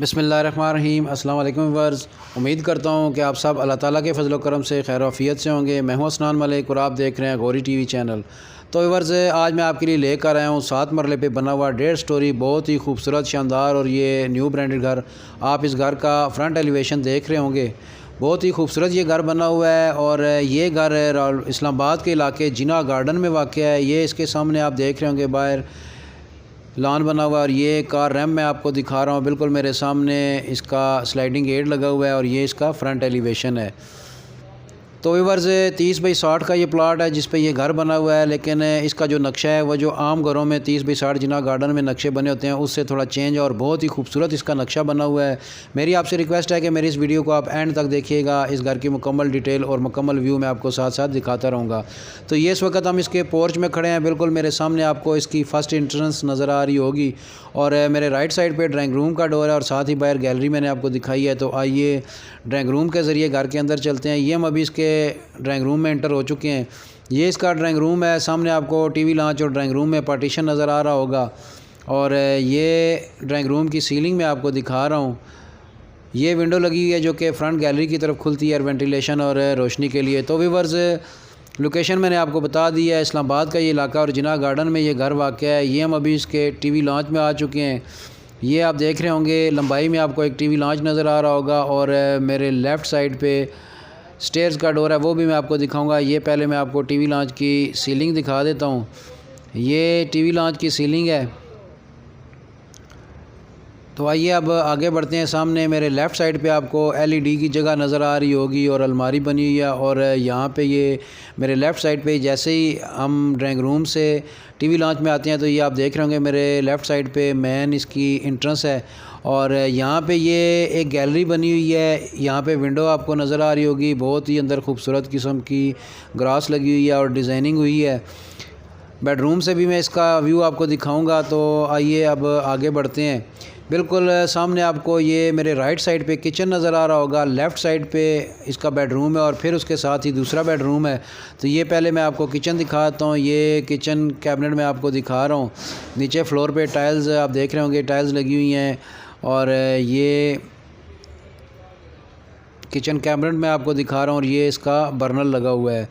बिस्मिल्लाहिर्रहमानिर्रहीम। अस्सलाम वालेकुम व्यूअर्स। उम्मीद करता हूँ कि आप सब अल्लाह ताला के फजल करम से खैर आफियत से होंगे। मैं हूँ असनान मलिक और आप देख रहे हैं गौरी टीवी चैनल। तो व्यूअर्स, आज मैं आपके लिए लेकर आया हूँ 7 मरले पे बना हुआ 1.5 स्टोरी बहुत ही खूबसूरत शानदार और ये न्यू ब्रांडेड घर। आप इस घर का फ्रंट एलिवेशन देख रहे होंगे, बहुत ही खूबसूरत ये घर बना हुआ है। और ये घर इस्लामाबाद के इलाके जिना गार्डन में वाक़ है। ये इसके सामने आप देख रहे होंगे बाहर लॉन बना हुआ है और ये कार रैम मैं आपको दिखा रहा हूँ। बिल्कुल मेरे सामने इसका स्लाइडिंग गेट लगा हुआ है और ये इसका फ्रंट एलिवेशन है। तो व्यूअर्स, 30 बाई 60 का ये प्लाट है जिस पे ये घर बना हुआ है, लेकिन इसका जो नक्शा है वो जो आम घरों में 30 बाई 60 जिना गार्डन में नक्शे बने होते हैं उससे थोड़ा चेंज है और बहुत ही खूबसूरत इसका नक्शा बना हुआ है। मेरी आपसे रिक्वेस्ट है कि मेरी इस वीडियो को आप एंड तक देखिएगा। इस घर की मुकम्मल डिटेल और मुकम्मल व्यू मैं आपको साथ साथ दिखाता रहूँगा। तो ये इस वक्त हम इसके पोर्च में खड़े हैं। बिल्कुल मेरे सामने आपको इसकी फ़र्स्ट इंट्रेंस नज़र आ रही होगी और मेरे राइट साइड पर ड्राइंग रूम का डोर है और साथ ही बाहर गैलरी मैंने आपको दिखाई है। तो आइए ड्राइंग रूम के ज़रिए घर के अंदर चलते हैं। ये हम अभी इसके ड्राइंग रूम में एंटर हो चुके हैं। ये इसका ड्राइंग रूम है। सामने आपको टीवी लॉन्च और ड्राइंग रूम में पार्टीशन नज़र आ रहा होगा। और ये ड्राइंग रूम की सीलिंग में आपको दिखा रहा हूँ। ये विंडो लगी हुई है जो कि फ्रंट गैलरी की तरफ खुलती है वेंटिलेशन और रोशनी के लिए। तो व्यूअर्स, लोकेशन मैंने आपको बता दी है, इस्लामाबाद का ये इलाका और जिना गार्डन में ये घर वाक़ है। ये हम अभी इसके टीवी लॉन्च में आ चुके हैं। ये आप देख रहे होंगे लंबाई में आपको एक टीवी लॉन्च नज़र आ रहा होगा और मेरे लेफ़्ट साइड पे स्टेयर्स का डोर है, वो भी मैं आपको दिखाऊंगा। ये पहले मैं आपको टीवी लॉन्च की सीलिंग दिखा देता हूँ। ये टीवी लॉन्च की सीलिंग है। तो आइए अब आगे बढ़ते हैं। सामने मेरे लेफ़्ट साइड पे आपको एलईडी की जगह नज़र आ रही होगी और अलमारी बनी हुई है। और यहाँ पे ये मेरे लेफ़्ट साइड पे जैसे ही हम ड्राइंग रूम से टीवी लॉन्च में आते हैं तो ये आप देख रहे होंगे मेरे लेफ़्ट साइड पे मेन इसकी इंट्रेंस है। और यहाँ पे ये एक गैलरी बनी हुई है। यहाँ पे विंडो आपको नज़र आ रही होगी, बहुत ही अंदर खूबसूरत किस्म की ग्रास लगी हुई है और डिज़ाइनिंग हुई है। बेडरूम से भी मैं इसका व्यू आपको दिखाऊंगा। तो आइए अब आगे बढ़ते हैं। बिल्कुल सामने आपको ये मेरे राइट साइड पे किचन नज़र आ रहा होगा, लेफ़्ट साइड पे इसका बेडरूम है और फिर उसके साथ ही दूसरा बेडरूम है। तो ये पहले मैं आपको किचन दिखाता हूँ। ये किचन कैबिनेट मैं आपको दिखा रहा हूँ। नीचे फ्लोर पे टाइल्स आप देख रहे होंगे, टाइल्स लगी हुई हैं। और ये किचन कैबिनेट मैं आपको दिखा रहा हूँ और ये इसका बर्नर लगा हुआ है।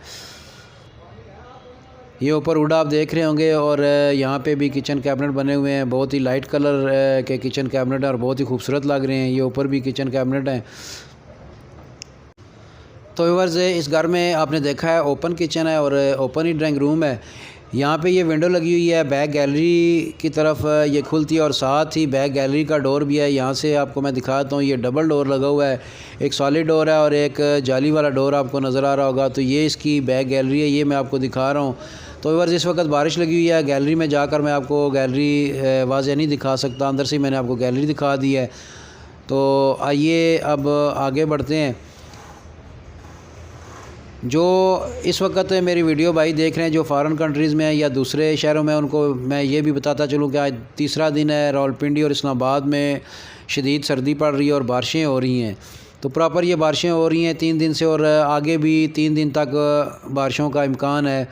ये ऊपर वुड आप देख रहे होंगे और यहाँ पे भी किचन कैबिनेट बने हुए हैं। बहुत ही लाइट कलर के किचन कैबिनेट हैं और बहुत ही खूबसूरत लग रहे हैं। ये ऊपर भी किचन कैबिनेट हैं। तो व्यूअर्स, इस घर में आपने देखा है ओपन किचन है और ओपन ही ड्राइंग रूम है। यहाँ पे ये विंडो लगी हुई है, बैक गैलरी की तरफ ये खुलती है और साथ ही बैक गैलरी का डोर भी है। यहाँ से आपको मैं दिखाता हूँ, ये डबल डोर लगा हुआ है। एक सॉलिड डोर है और एक जाली वाला डोर आपको नज़र आ रहा होगा। तो ये इसकी बैक गैलरी है, ये मैं आपको दिखा रहा हूँ। तो व्यूअर्स, इस वक्त बारिश लगी हुई है। गैलरी में जाकर मैं आपको गैलरी वाज़ेह नहीं दिखा सकता, अंदर से मैंने आपको गैलरी दिखा दी है। तो आइए अब आगे बढ़ते हैं। जो इस वक्त मेरी वीडियो भाई देख रहे हैं जो फ़ॉरेन कंट्रीज़ में है या दूसरे शहरों में, उनको मैं ये भी बताता चलूँ कि आज तीसरा दिन है। रावलपिंडी और इस्लामाबाद में शदीद सर्दी पड़ रही है और बारिशें हो रही हैं। तो प्रॉपर ये बारिशें हो रही हैं 3 दिन से और आगे भी 3 दिन तक बारिशों का इम्कान है।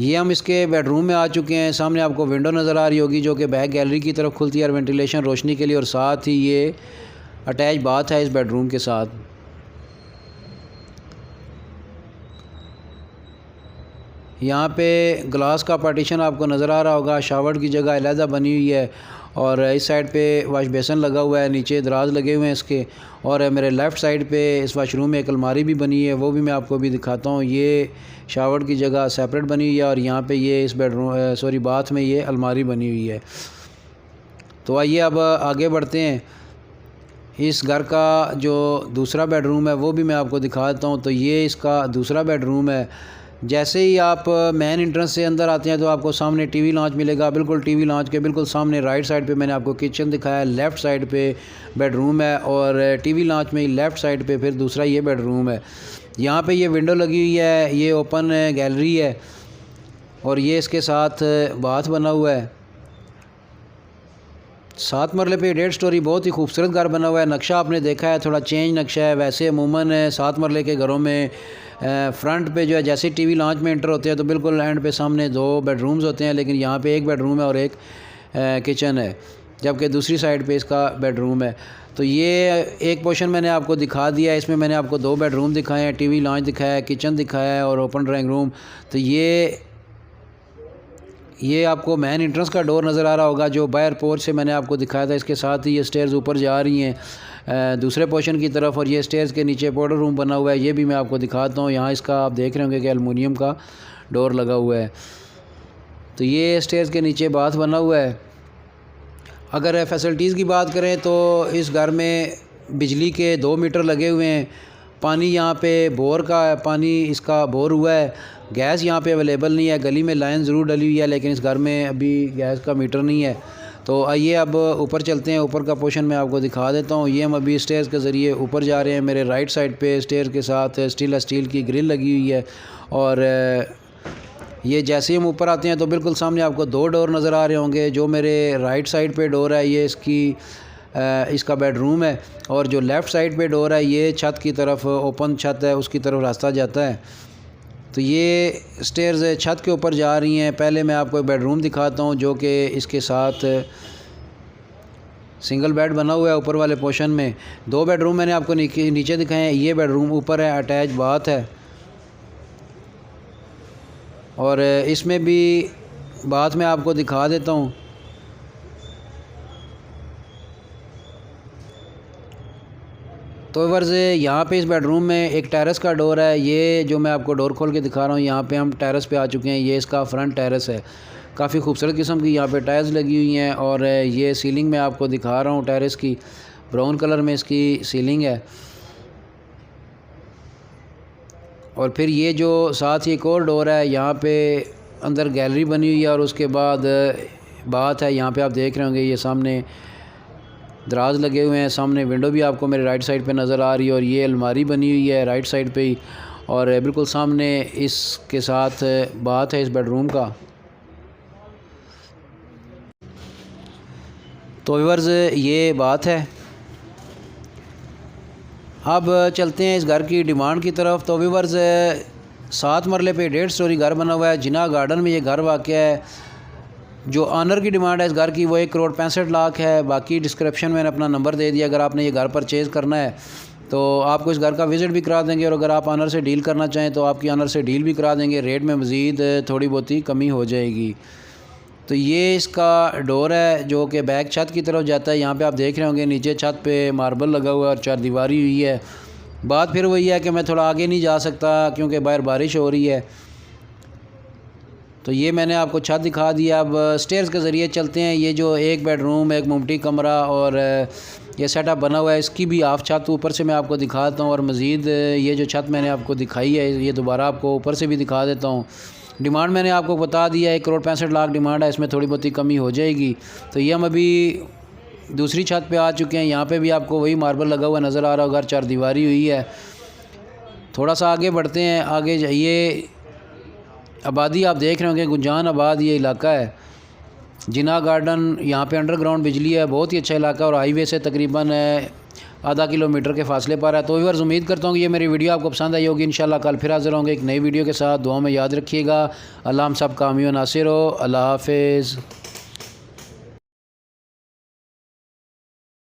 ये हम इसके बेडरूम में आ चुके हैं। सामने आपको विंडो नज़र आ रही होगी जो कि बैक गैलरी की तरफ खुलती है और वेंटिलेशन रोशनी के लिए, और साथ ही ये अटैच बाथ है इस बेडरूम के साथ। यहाँ पे ग्लास का पार्टीशन आपको नज़र आ रहा होगा। शावर की जगह अलहदा बनी हुई है और इस साइड पे वाश बेसन लगा हुआ है, नीचे दराज लगे हुए हैं इसके। और मेरे लेफ़्ट साइड पे इस वाशरूम में एक अलमारी भी बनी है, वो भी मैं आपको अभी दिखाता हूँ। ये शावर की जगह सेपरेट बनी हुई है और यहाँ पे ये इस बेडरूम बाथ में ये अलमारी बनी हुई है। तो आइए अब आगे बढ़ते हैं। इस घर का जो दूसरा बेडरूम है वो भी मैं आपको दिखा देता हूँ। तो ये इसका दूसरा बेडरूम है। जैसे ही आप मेन एंट्रेंस से अंदर आते हैं तो आपको सामने टीवी लॉन्च मिलेगा। बिल्कुल टीवी लॉन्च के बिल्कुल सामने राइट साइड पे मैंने आपको किचन दिखाया है, लेफ़्ट साइड पे बेडरूम है और टीवी लॉन्च में ही लेफ़्ट साइड पे फिर दूसरा ये बेडरूम है। यहाँ पे ये विंडो लगी हुई है, ये ओपन गैलरी है और ये इसके साथ बाथ बना हुआ है। 7 मरले पे 1.5 स्टोरी बहुत ही खूबसूरत घर बना हुआ है। नक्शा आपने देखा है, थोड़ा चेंज नक्शा है। वैसे अमूमन 7 मरले के घरों में फ्रंट पे जो है जैसे टीवी लॉन्च में एंटर होते हैं तो बिल्कुल एंड पे सामने 2 बेडरूम्स होते हैं, लेकिन यहाँ पे एक बेडरूम है और एक किचन है। जबकि दूसरी साइड पे इसका बेडरूम है। तो ये एक पोर्शन मैंने आपको दिखा दिया है। इसमें मैंने आपको 2 बेडरूम दिखाए हैं, टीवी लॉन्च दिखाया है, किचन दिखाया है और ओपन ड्राइंग रूम। तो ये आपको मेन एंट्रेंस का डोर नज़र आ रहा होगा जो बाहर पोर्च से मैंने आपको दिखाया था। इसके साथ ही ये स्टेयर्स ऊपर जा रही हैं दूसरे पोर्शन की तरफ, और ये स्टेयर्स के नीचे पाउडर रूम बना हुआ है, ये भी मैं आपको दिखाता हूँ। यहाँ इसका आप देख रहे होंगे कि एलुमिनियम का डोर लगा हुआ है। तो ये स्टेयर्स के नीचे बाथ बना हुआ है। अगर फैसिलिटीज़ की बात करें तो इस घर में बिजली के 2 मीटर लगे हुए हैं। पानी यहाँ पे बोर का पानी इसका बोर हुआ है। गैस यहाँ पे अवेलेबल नहीं है, गली में लाइन ज़रूर डली हुई है, लेकिन इस घर में अभी गैस का मीटर नहीं है। तो आइए अब ऊपर चलते हैं। ऊपर का पोर्शन मैं आपको दिखा देता हूँ। ये हम अभी स्टेयर्स के ज़रिए ऊपर जा रहे हैं। मेरे राइट साइड पे स्टेयर के साथ स्टील की ग्रिल लगी हुई है, और ये जैसे ही हम ऊपर आते हैं तो बिल्कुल सामने आपको 2 डोर नज़र आ रहे होंगे। जो मेरे राइट साइड पे डोर है ये इसका बेडरूम है, और जो लेफ़्ट साइड पे डोर है ये छत की तरफ, ओपन छत है उसकी तरफ रास्ता जाता है। तो ये स्टेयर्स छत के ऊपर जा रही हैं। पहले मैं आपको एक बेडरूम दिखाता हूँ जो कि इसके साथ सिंगल बेड बना हुआ है। ऊपर वाले पोर्शन में 2 बेडरूम मैंने आपको नीचे दिखाए हैं। ये बेडरूम ऊपर है, अटैच बाथ है, और इसमें भी बात मैं आपको दिखा देता हूँ। तो वर्ज़ यहाँ पे इस बेडरूम में एक टेरेस का डोर है। ये जो मैं आपको डोर खोल के दिखा रहा हूँ, यहाँ पे हम टेरेस पे आ चुके हैं। ये इसका फ्रंट टेरेस है, काफ़ी खूबसूरत किस्म की यहाँ पे टाइल्स लगी हुई हैं, और ये सीलिंग मैं आपको दिखा रहा हूँ टेरेस की, ब्राउन कलर में इसकी सीलिंग है। और फिर ये जो साथ ही एक और डोर है, यहाँ पे अंदर गैलरी बनी हुई है, और उसके बाद बात है। यहाँ पे आप देख रहे होंगे ये सामने दराज लगे हुए हैं, सामने विंडो भी आपको मेरे राइट साइड पे नज़र आ रही है, और ये अलमारी बनी हुई है राइट साइड पे ही, और बिल्कुल सामने इसके साथ बात है इस बेडरूम का। तो व्यूअर्स ये बात है। अब चलते हैं इस घर की डिमांड की तरफ। तो व्यूअर्स 7 मरले पे 1.5 स्टोरी घर बना हुआ है। जिना गार्डन में ये घर वाक़ है। जो ऑनर की डिमांड है इस घर की वो 1,65,00,000 है। बाकी डिस्क्रिप्शन में अपना नंबर दे दिया। अगर आपने ये घर परचेज़ करना है तो आपको इस घर का विज़िट भी करा देंगे, और अगर आप ऑनर से डील करना चाहें तो आपकी ऑनर से डील भी करा देंगे। रेट में मज़ीद थोड़ी बहुत ही कमी हो जाएगी। तो ये इसका डोर है जो कि बैक छत की तरफ जाता है। यहाँ पे आप देख रहे होंगे नीचे छत पे मार्बल लगा हुआ है और 4 दीवारी हुई है। बात फिर वही है कि मैं थोड़ा आगे नहीं जा सकता क्योंकि बाहर बारिश हो रही है। तो ये मैंने आपको छत दिखा दिया। अब स्टेयर्स के ज़रिए चलते हैं। ये जो एक बेडरूम, एक मुमटी कमरा और ये सेटअप बना हुआ है, इसकी भी हाफ छत ऊपर से मैं आपको दिखाता हूँ। और मज़ीद ये जो छत मैंने आपको दिखाई है ये दोबारा आपको ऊपर से भी दिखा देता हूँ। डिमांड मैंने आपको बता दिया, 1,65,00,000 डिमांड है, इसमें थोड़ी बहुत ही कमी हो जाएगी। तो ये हम अभी दूसरी छत पे आ चुके हैं। यहाँ पे भी आपको वही मार्बल लगा हुआ नज़र आ रहा होगा, 4 दीवारी हुई है। थोड़ा सा आगे बढ़ते हैं। आगे जाइए, आबादी आप देख रहे होंगे, गुंजान आबाद ये इलाका है। जिना गार्डन, यहाँ पे अंडरग्राउंड बिजली है, बहुत ही अच्छा इलाका, और हाईवे से तकरीबन आधा किलोमीटर के फासले पर है। तो व्यूअर्स उम्मीद करता हूँ कि ये मेरी वीडियो आपको पसंद आई होगी। इंशाल्लाह कल फिर हाज़िर होंगे एक नई वीडियो के साथ। दुआ में याद रखिएगा। अल्लाह हम सब कामयाब नासिर हो। अल्लाह हाफिज़।